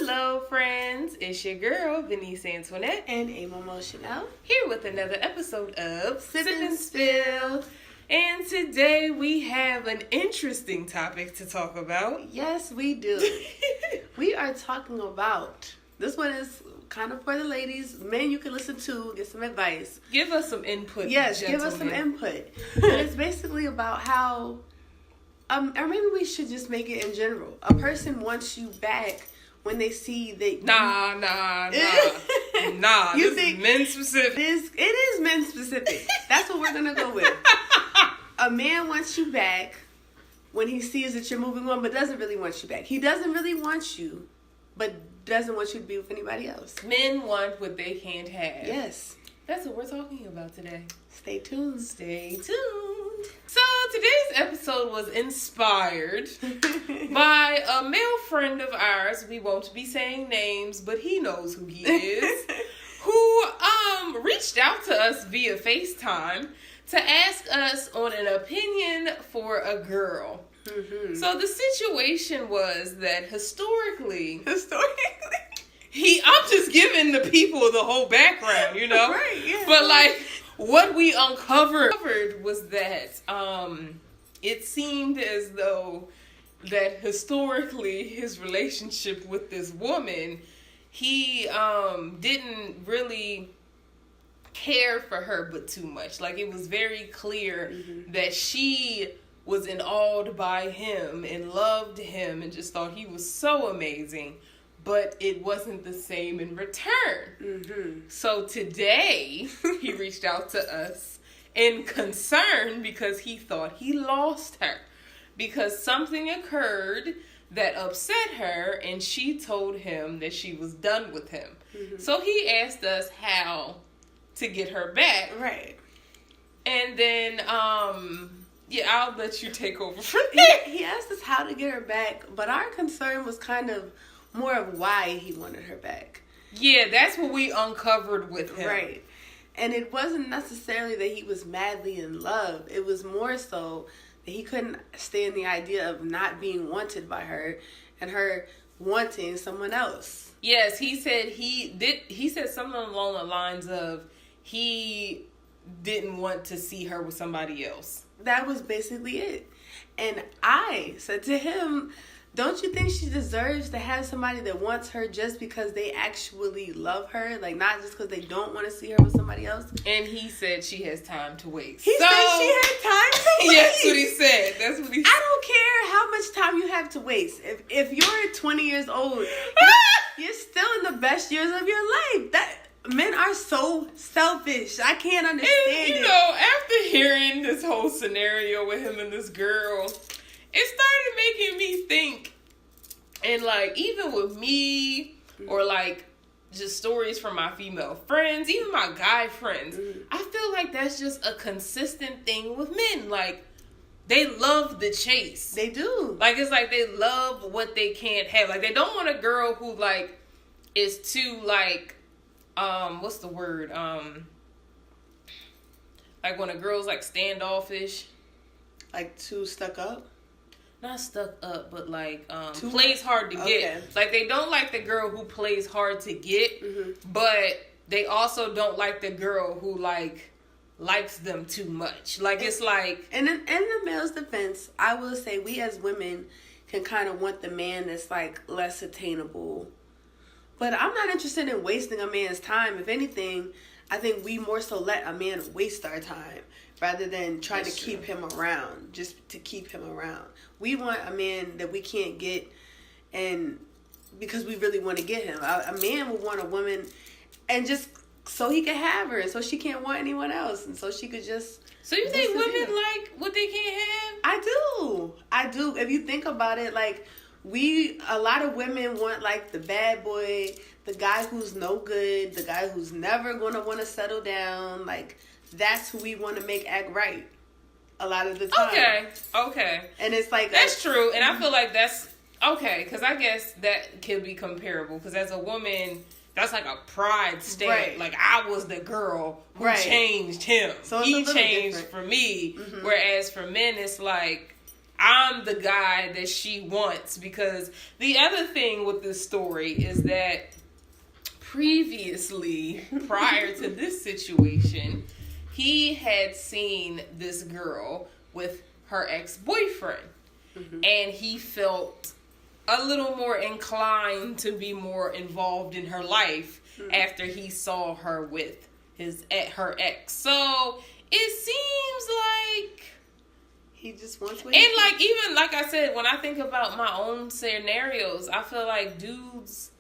Hello, friends. It's your girl, Veniece Antoinette. And Amomo Chanel. Here with another episode of Sipandspills. And today we have an interesting topic to talk about. Yes, we do. We are talking about, this one is kind of for the ladies. Men, you can listen to, get some advice. Give us some input, Yes, gentlemen. give us some input. And it's basically about how, or maybe we should just make it in general. A person wants you back when they see that Nah. You This think is men specific. it is men specific. That's what we're gonna go with. A man wants you back when he sees that you're moving on, but doesn't really want you back. He doesn't really want you, but doesn't want you to be with anybody else. Men want what they can't have. Yes. That's what we're talking about today. Stay tuned. Stay tuned. So today's episode was inspired by a male friend of ours. We won't be saying names, but he knows who he is. Who reached out to us via FaceTime to ask us on an opinion for a girl. Mm-hmm. So the situation was that historically, Historically. I'm just giving the people the whole background, you know? Right, yeah. But like, what we uncovered was that it seemed as though that historically his relationship with this woman, he didn't really care for her but too much. Like, it was very clear that she was enthralled by him and loved him and just thought he was so amazing, but it wasn't the same in return. Mm-hmm. So today he reached out to us in concern because he thought he lost her, because something occurred that upset her and she told him that she was done with him. Mm-hmm. So he asked us how to get her back. Right. And then, I'll let you take over from there. He asked us how to get her back, but our concern was kind of more of why he wanted her back. Yeah, that's what we uncovered with him. Right. And it wasn't necessarily that he was madly in love. It was more so that he couldn't stand the idea of not being wanted by her and her wanting someone else. Yes, he said something along the lines of he didn't want to see her with somebody else. That was basically it. And I said to him, don't you think she deserves to have somebody that wants her just because they actually love her? Like, not just because they don't want to see her with somebody else? And he said she has time to waste. He said she had time to waste. Yeah, that's what he said. That's what he said. I don't care how much time you have to waste. If you're 20 years old, you're still in the best years of your life. Men are so selfish. I can't understand it. You know, after hearing this whole scenario with him and this girl, it started making me think, and like, even with me, or like, just stories from my female friends, even my guy friends, I feel like that's just a consistent thing with men. Like, they love the chase. They do. Like, it's like they love what they can't have. Like, they don't want a girl who, like, is too, like, what's the word? Like, when a girl's, like, standoffish. Like, too stuck up? Not stuck up, but like plays hard to get. Like, they don't like the girl who plays hard to get, but they also don't like the girl who like likes them too much. Like, it's like, and in the male's defense, I will say we as women can kind of want the man that's like less attainable. But I'm not interested in wasting a man's time. If anything, I think we more so let a man waste our time rather than trying to keep him around, just to keep him around. We want a man that we can't get, and because we really want to get him. A man would want a woman, and just so he can have her, and so she can't want anyone else, and so she could just... So you think women like what they can't have? I do. If you think about it, like, a lot of women want, like, the bad boy, the guy who's no good, the guy who's never going to want to settle down. Like, that's who we want to make act right a lot of the time. Okay. And it's like... That's true. And I feel like that's... Okay, because I guess that can be comparable. Because as a woman, that's like a pride state. Right. Like, I was the girl who changed him. So he changed for me. Whereas for men, it's like... I'm the guy that she wants. Because the other thing with this story is that previously, prior to this situation, he had seen this girl with her ex-boyfriend. And he felt a little more inclined to be more involved in her life after he saw her with her ex. So it seems like he just wants. And like, even like I said, when I think about my own scenarios, I feel like dudes,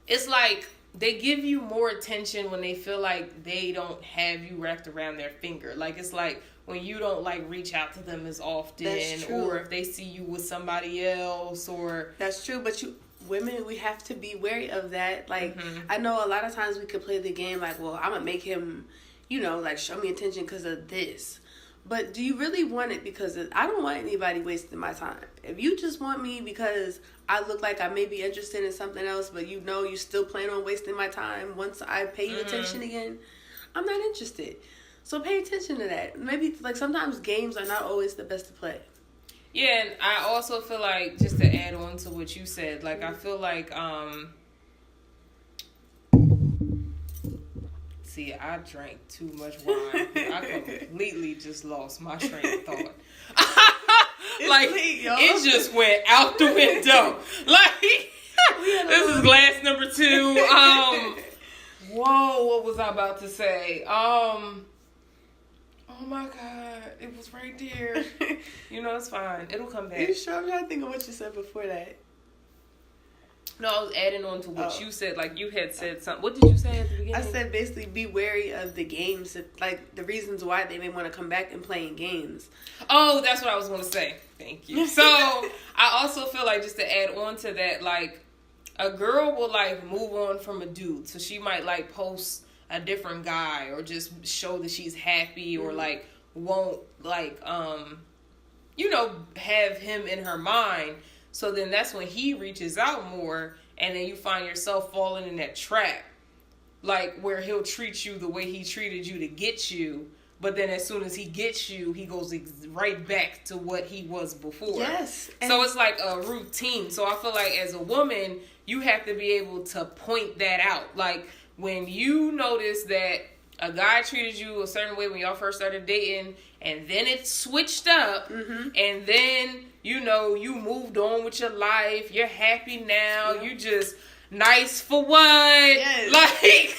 it's like they give you more attention when they feel like they don't have you wrapped around their finger. Like, it's like when you don't like reach out to them as often, or if they see you with somebody else, or that's true. But women, we have to be wary of that. Like, I know a lot of times we could play the game like, well, I'm gonna make him, like, show me attention because of this. But do you really want it? Because I don't want anybody wasting my time. If you just want me because I look like I may be interested in something else, but you still plan on wasting my time once I pay you attention again, I'm not interested. So pay attention to that. Maybe, like, sometimes games are not always the best to play. Yeah, and I also feel like, just to add on to what you said, like, I feel like, see, I drank too much wine. I completely just lost my train of thought. Like, it just went out the window. Like, this is glass number 2. Whoa, what was I about to say? Oh my God, it was right there. It's fine. It'll come back. You sure? I'm trying to think of what you said before that. No, I was adding on to what you said. Like, you had said something. What did you say at the beginning? I said basically be wary of the games, like the reasons why they may want to come back and playing games. Oh, that's what I was going to say. Thank you. So, I also feel like, just to add on to that, like, a girl will, like, move on from a dude. So, she might, like, post a different guy, or just show that she's happy, or like won't like have him in her mind. So then that's when he reaches out more, and then you find yourself falling in that trap, like where he'll treat you the way he treated you to get you, but then as soon as he gets you, he goes right back to what he was before. Yes. So it's like a routine. So I feel like as a woman, you have to be able to point that out. Like, when you notice that a guy treated you a certain way when y'all first started dating, and then it switched up, and then, you moved on with your life, you're happy now, you just nice for what? Yes. Like,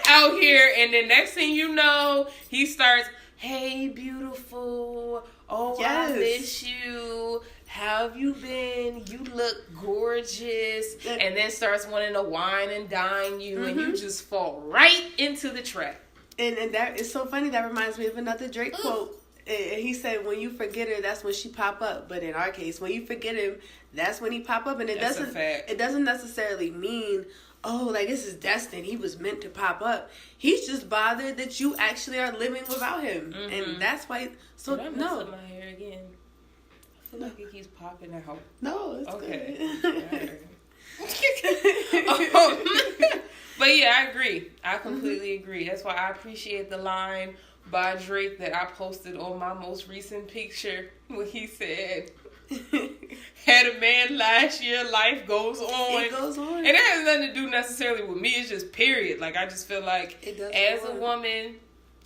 out here, and then next thing you know, he starts, hey, beautiful, I miss you. How have you been? You look gorgeous. And then starts wanting to wine and dine you, and you just fall right into the trap. And that is so funny. That reminds me of another Drake quote. He said, when you forget her, that's when she pop up. But in our case, when you forget him, that's when he pop up. And it doesn't necessarily mean, like, this is destined. He was meant to pop up. He's just bothered that you actually are living without him. And that's why. So, did I mess up my hair again? I feel like it keeps popping out. No, it's good. But yeah, I agree. I completely agree. That's why I appreciate the line by Drake that I posted on my most recent picture, when he said, had a man last year, life goes on. It goes on. And it has nothing to do necessarily with me. It's just period. Like, I just feel like as a woman,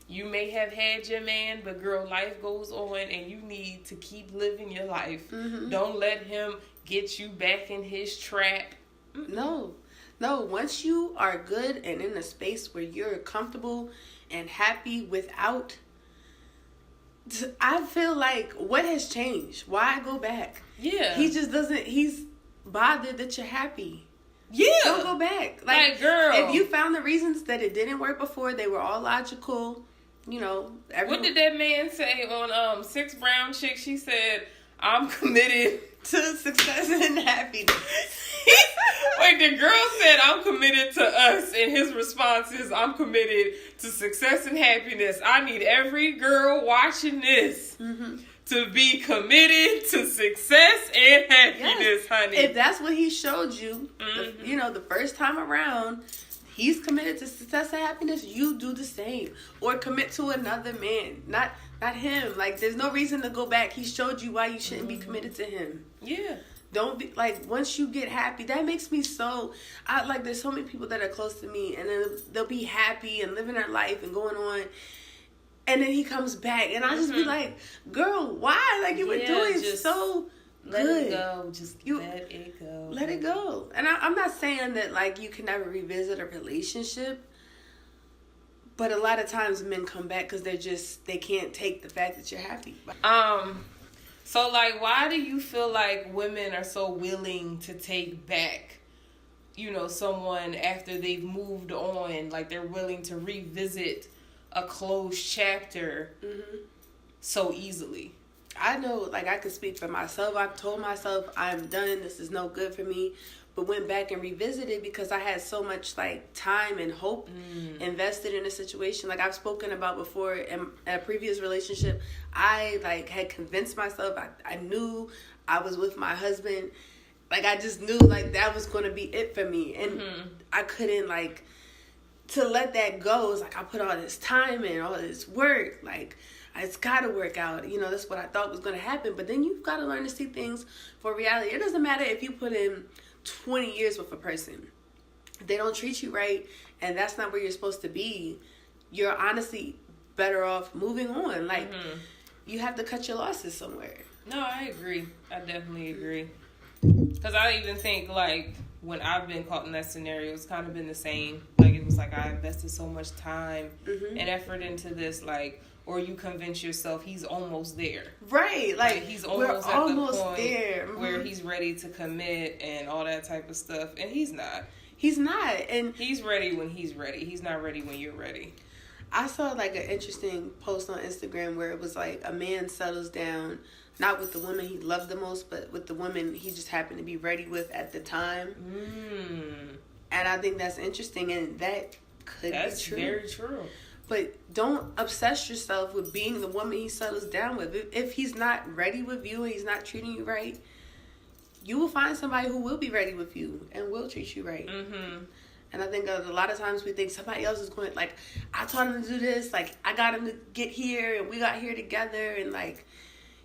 you may have had your man, but girl, life goes on, and you need to keep living your life. Don't let him get you back in his trap. No. Once you are good and in a space where you're comfortable and happy without, I feel like, what has changed? Why go back? Yeah. He just doesn't, he's bothered that you're happy. Yeah. Don't go back. Like, girl, if you found the reasons that it didn't work before, they were all logical. What did that man say on 6 Brown Chicks? She said, I'm committed to success and happiness. Wait, the girl said, I'm committed to us, and his response is, I'm committed to success and happiness. I need every girl watching this to be committed to success and happiness, honey. If that's what he showed you, the first time around, he's committed to success and happiness, you do the same. Or commit to another man. Not Not him. Like, there's no reason to go back. He showed you why you shouldn't be committed to him. Yeah. Don't be, like, once you get happy, that makes me so, there's so many people that are close to me, and then they'll be happy and living their life and going on, and then he comes back, and I just be like, girl, why? Like, you were doing so let good. It go. Just let it go. Let it go. And I'm not saying that, like, you can never revisit a relationship, but a lot of times men come back because they can't take the fact that you're happy. So, like, why do you feel like women are so willing to take back, someone after they've moved on? Like, they're willing to revisit a closed chapter so easily. I know, like, I could speak for myself. I've told myself, I'm done. This is no good for me. But went back and revisited because I had so much, like, time and hope invested in a situation. Like, I've spoken about before in a previous relationship, I, like, had convinced myself. I knew I was with my husband. Like, I just knew, like, that was going to be it for me. And I couldn't, like, to let that go. It's like, I put all this time in, all this work. Like, it's got to work out. That's what I thought was going to happen. But then you've got to learn to see things for reality. It doesn't matter if you put in 20 years with a person. If they don't treat you right and that's not where you're supposed to be, you're honestly better off moving on. Like, you have to cut your losses somewhere. No, I agree. I definitely agree. Because I even think, like, when I've been caught in that scenario, it's kind of been the same. Like, it was like I invested so much time and effort into this, like, or you convince yourself he's almost there. Right. Like he's almost we're at almost the point there. Where he's ready to commit and all that type of stuff. And he's not. He's not. And he's ready when he's ready. He's not ready when you're ready. I saw, like, an interesting post on Instagram where it was like a man settles down, not with the woman he loved the most, but with the woman he just happened to be ready with at the time. And I think that's interesting, and that could be true. That's very true. But don't obsess yourself with being the woman he settles down with. If he's not ready with you and he's not treating you right, you will find somebody who will be ready with you and will treat you right. And I think a lot of times we think somebody else is going, like, I taught him to do this, like, I got him to get here, and we got here together, and, like,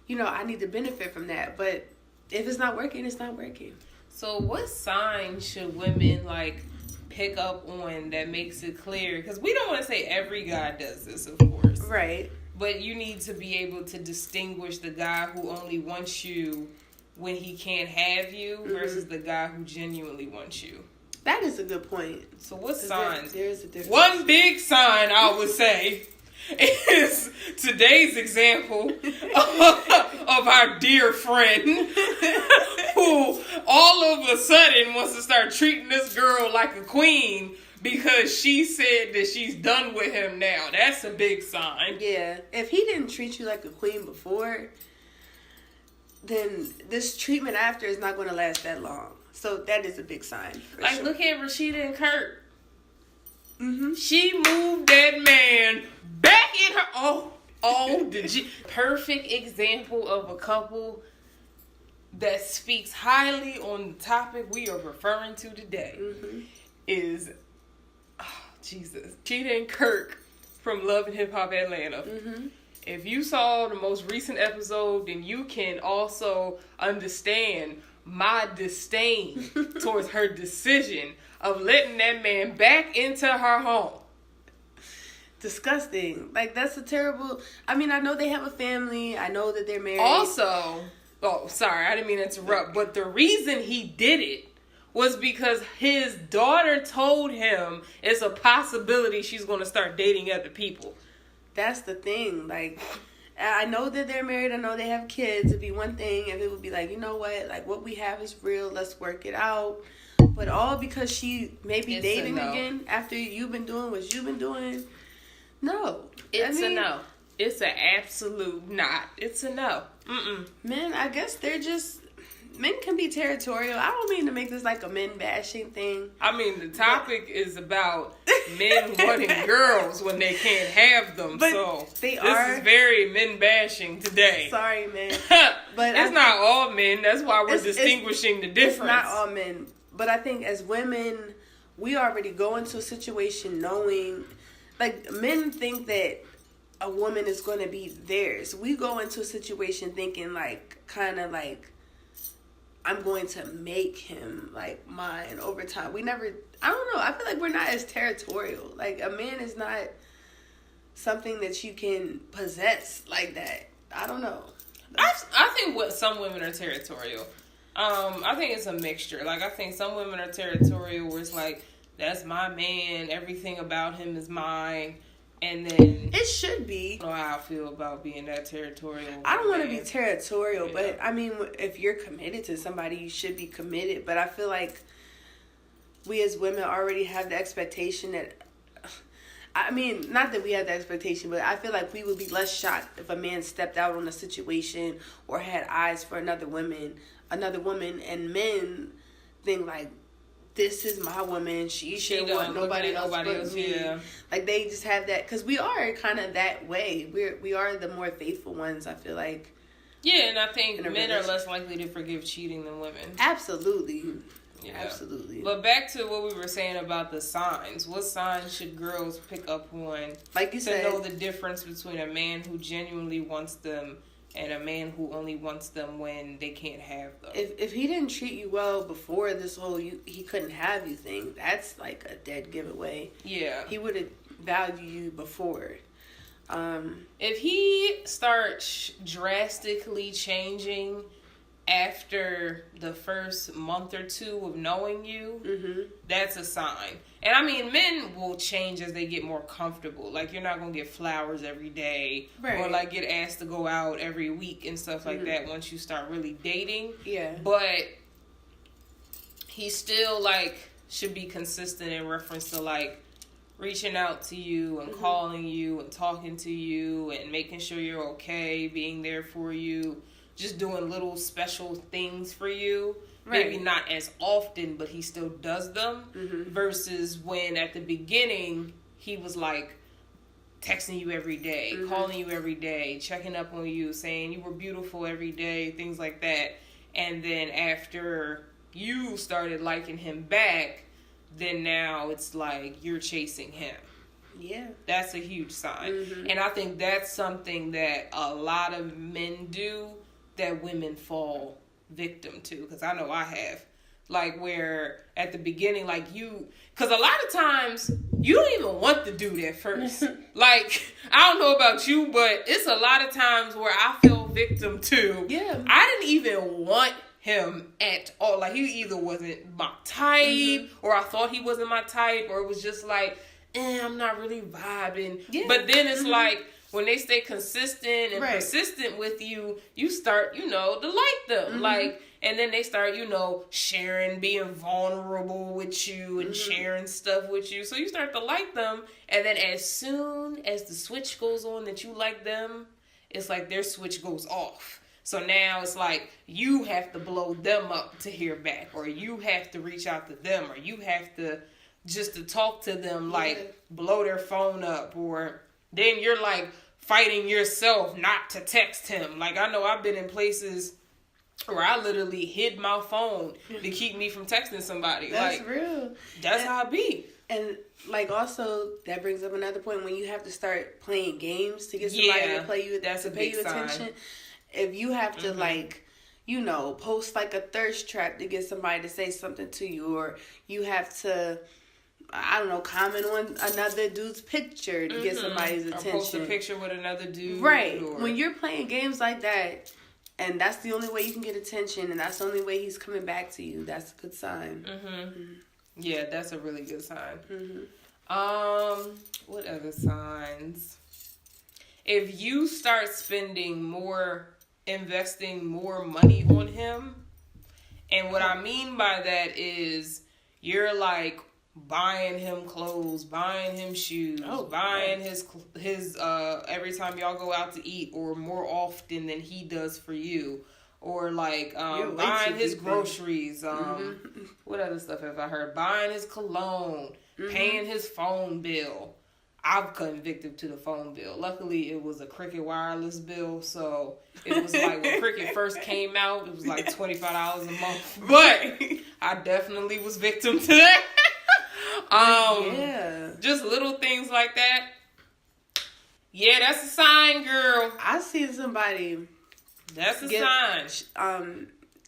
I need to benefit from that. But if it's not working, it's not working. So what signs should women, like, pick up on that makes it clear? Because we don't want to say every guy does this, of course. Right. But you need to be able to distinguish the guy who only wants you when he can't have you versus the guy who genuinely wants you. That is a good point. So what signs? There's a difference. One big sign, I would say, is today's example of our dear friend who all of a sudden wants to start treating this girl like a queen because she said that she's done with him now. That's a big sign. Yeah. If he didn't treat you like a queen before, then this treatment after is not going to last that long. So that is a big sign. Like, sure. Look at Rashida and Kurt. She moved that man back in her did you? Perfect example of a couple that speaks highly on the topic we are referring to today. Is Jesus, Rashida and Kirk from Love and Hip Hop Atlanta. If you saw the most recent episode, then you can also understand my disdain towards her decision of letting that man back into her home. Disgusting. Like, that's a terrible... I mean, I know they have a family. I know that they're married. Also, sorry, I didn't mean to interrupt, but the reason he did it was because his daughter told him it's a possibility she's going to start dating other people. That's the thing. Like, I know that they're married. I know they have kids. It'd be one thing if it would be like, you know what? Like, what we have is real. Let's work it out. But all because she may be dating again after you've been doing what you've been doing. No. It's a no. It's an absolute not. It's a no. Men, I guess they're just... Men can be territorial. I don't mean to make this like a men bashing thing. I mean, the topic is about men wanting girls when they can't have them. But so this is very men bashing today. Sorry, man. But it's not all men. That's why we're distinguishing the difference. It's not all men. But I think as women, we already go into a situation knowing... Like, men think that a woman is going to be theirs. We go into a situation thinking like, kind of like, I'm going to make him like mine over time. We never, I don't know. I feel like we're not as territorial. Like a man is not something that you can possess like that. I don't know. I think what some women are territorial. I think it's a mixture. Like I think some women are territorial where it's like, that's my man, everything about him is mine. And then it should be. I don't know how I feel about being that territorial. I don't want to be territorial, but I mean, if you're committed to somebody, you should be committed. But I feel like we as women already have the expectation that, I mean, not that we have the expectation, but I feel like we would be less shocked if a man stepped out on a situation or had eyes for another woman, and men think like, this is my woman. She should want nobody else but me. Yeah. Like they just have that, because we are kind of that way. We are the more faithful ones, I feel like. Yeah, and I think men are less likely to forgive cheating than women. Absolutely. Yeah. Absolutely. But back to what we were saying about the signs. What signs should girls pick up on, like you said, to know the difference between a man who genuinely wants them and a man who only wants them when they can't have them? If he didn't treat you well before this whole he couldn't have you thing, that's like a dead giveaway. Yeah. He would have valued you before. If he starts drastically changing after the first month or two of knowing you, that's a sign. And I mean, men will change as they get more comfortable. Like, you're not going to get flowers every day, right, or like get asked to go out every week and stuff like that once you start really dating. Yeah. But he still like should be consistent in reference to like reaching out to you and calling you and talking to you and making sure you're okay, being there for you, just doing little special things for you. Right. Maybe not as often, but he still does them. Versus when at the beginning he was like texting you every day, calling you every day, checking up on you, saying you were beautiful every day, things like that. And then after you started liking him back, then now it's like you're chasing him. Yeah. That's a huge sign. And I think that's something that a lot of men do that women fall victim to, because I know I have. Like, where at the beginning, like you, because a lot of times you don't even want the dude at first. Like, I don't know about you, but it's a lot of times where I fell victim to. Yeah. I didn't even want him at all. Like, he either wasn't my type, or I thought he wasn't my type, or it was just like, I'm not really vibing. Yeah. But then it's like, when they stay consistent and persistent with you, you start, to like them. Like, and then they start, sharing, being vulnerable with you and sharing stuff with you. So you start to like them. And then as soon as the switch goes on that you like them, it's like their switch goes off. So now it's like you have to blow them up to hear back, or you have to reach out to them, or you have to just to talk to them, like blow their phone up, or then you're like fighting yourself not to text him. Like, I know I've been in places where I literally hid my phone to keep me from texting somebody. That's like, real. That's how I be. And like, also that brings up another point, when you have to start playing games to get somebody to pay you attention. If you have to like, post like a thirst trap to get somebody to say something to you, or you have to, I don't know, comment on another dude's picture to get somebody's attention. Or post a picture with another dude. Right. Or... When you're playing games like that, and that's the only way you can get attention, and that's the only way he's coming back to you, that's a good sign. Yeah, that's a really good sign. What other signs? If you start investing more money on him, and what I mean by that is you're like buying him clothes, buying him shoes, buying his every time y'all go out to eat, or more often than he does for you, or like buying his groceries. What other stuff have I heard? Buying his cologne, paying his phone bill. I've gotten victim to the phone bill. Luckily, it was a Cricket wireless bill, so it was like when Cricket first came out, it was like $25 a month. But I definitely was victim to that. Just little things like that. Yeah, that's a sign, girl. I seen somebody. That's a sign.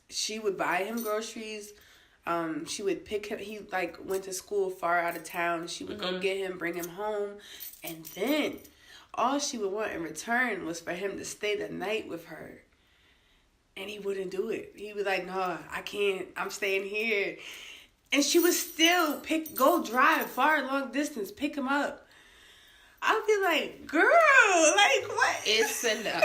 She would buy him groceries. She would pick him. He like went to school far out of town. She would go get him, bring him home, and then all she would want in return was for him to stay the night with her. And he wouldn't do it. He was like, "No, I can't. I'm staying here." And she would still go drive far, long distance, pick him up. I'd be like, girl, like what? It's a no.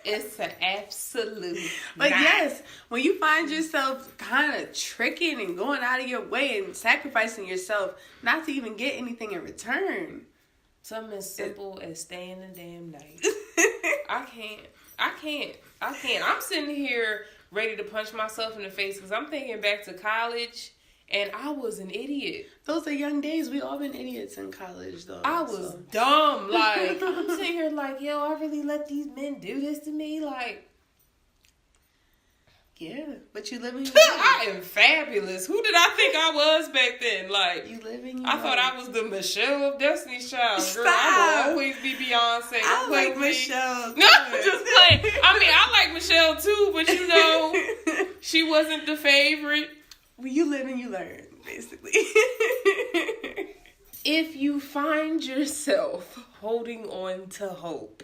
It's an absolute But not. yes, when you find yourself kind of tricking and going out of your way and sacrificing yourself not to even get anything in return. Something as simple as staying the damn night. I can't. I'm sitting here ready to punch myself in the face because I'm thinking back to college and I was an idiot. Those are young days. We all been idiots in college, though. I was dumb. Like, I'm sitting here like, yo, I really let these men do this to me? Like, yeah, but you live in your I am fabulous. Who did I think I was back then? Like, you live in your I thought I was the Michelle of Destiny's Child. Girl, Stop. I will always be Beyonce. I like Michelle. No, just playing. I mean, I like Michelle too, but you know, she wasn't the favorite. Well, you live and you learn, basically. If you find yourself holding on to hope,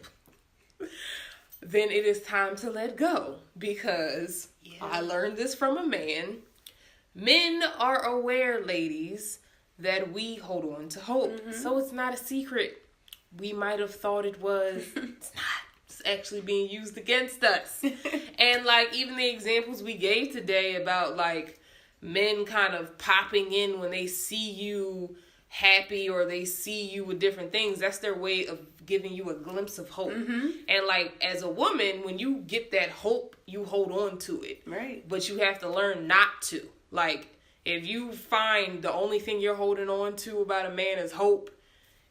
then it is time to let go. Because I learned this from a man. Men are aware, ladies, that we hold on to hope. So it's not a secret. We might have thought it was. It's not. It's actually being used against us. And like even the examples we gave today about like men kind of popping in when they see you happy or they see you with different things, that's their way of giving you a glimpse of hope. And like as a woman, when you get that hope, you hold on to it. Right. But you have to learn not to. Like if you find the only thing you're holding on to about a man is hope,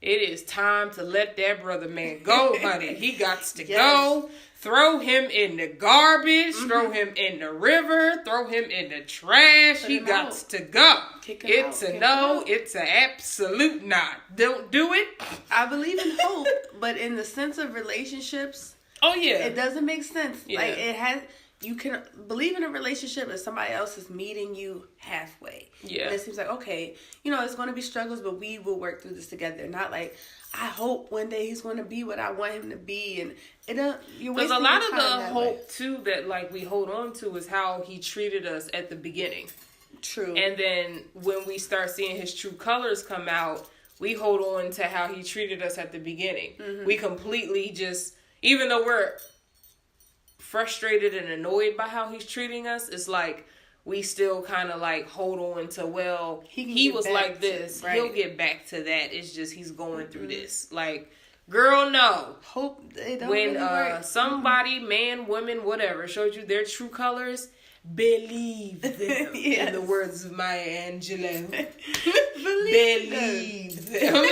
it is time to let that brother man go, honey. He got to go. Throw him in the garbage. Throw him in the river. Throw him in the trash. He got to go. It's a no. It's an absolute not. Don't do it. I believe in hope, but in the sense of relationships, oh yeah, it doesn't make sense. Yeah. Like it has. You can believe in a relationship if somebody else is meeting you halfway. Yeah. And it seems like, okay, you know, it's going to be struggles, but we will work through this together. Not like, I hope one day he's going to be what I want him to be. And it don't, you're wasting because a lot your of time the that hope way. too that like we hold on to is how he treated us at the beginning. True. And then when we start seeing his true colors come out, we hold on to how he treated us at the beginning. We completely just, even though we're frustrated and annoyed by how he's treating us, it's like we still kind of like hold on to, well, he was like this, he'll get back to that. It's just he's going through this. Like, girl, no. Hope it don't When really work. somebody, man, woman, whatever, showed you their true colors, believe them. In the words of Maya Angelou. Believe them.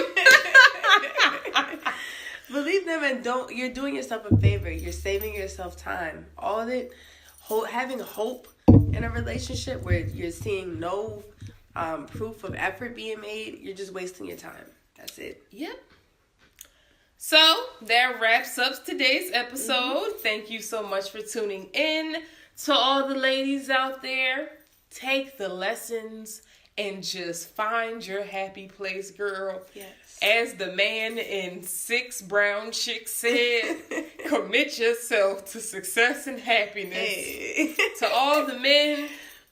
Believe them and don't. You're doing yourself a favor. You're saving yourself time. All of it, having hope in a relationship where you're seeing no proof of effort being made, you're just wasting your time. That's it. Yep. So that wraps up today's episode. Thank you so much for tuning in. To all the ladies out there, take the lessons and just find your happy place, girl. Yes. As the man in 6 Brown Chicks said, commit yourself to success and happiness. Hey. To all the men,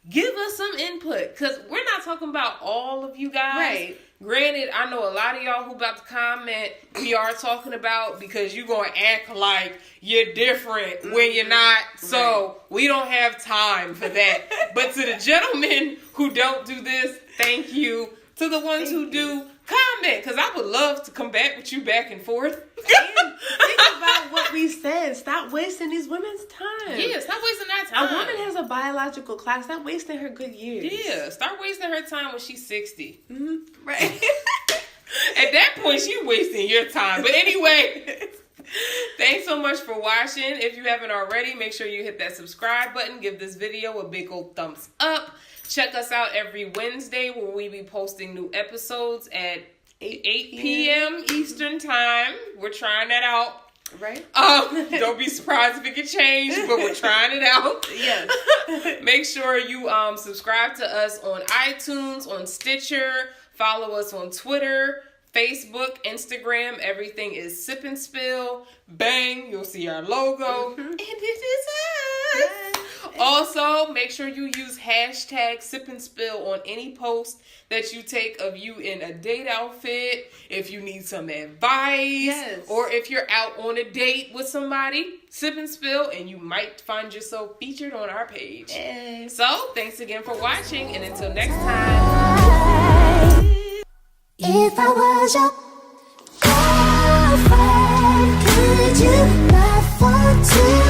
give us some input. Because we're not talking about all of you guys. Right. Granted, I know a lot of y'all who about to comment, we are talking about, because you're going to act like you're different when you're not. So we don't have time for that. But to the gentlemen who don't do this, thank you. To the ones who do, comment, because I would love to come back with you back and forth. And think about what we said. Stop wasting these women's time. Yeah, stop wasting that time. A woman has a biological clock. Stop wasting her good years. Yeah, start wasting her time when she's 60. Right. At that point, she's wasting your time. But anyway, thanks so much for watching. If you haven't already, make sure you hit that subscribe button. Give this video a big old thumbs up. Check us out every Wednesday where we be posting new episodes at 8 p.m. Eastern time. We're trying that out. Right? Don't be surprised if it get changed, but we're trying it out. Yes. Make sure you subscribe to us on iTunes, on Stitcher. Follow us on Twitter, Facebook, Instagram. Everything is Sip and Spill. Bang, you'll see our logo. And it is us. Yes. Also, make sure you use hashtag Sip and Spill on any post that you take of you in a date outfit, if you need some advice, or if you're out on a date with somebody, Sip and Spill, and you might find yourself featured on our page. Yes. So, thanks again for watching, and until next time. If I was your girlfriend, could you laugh for two?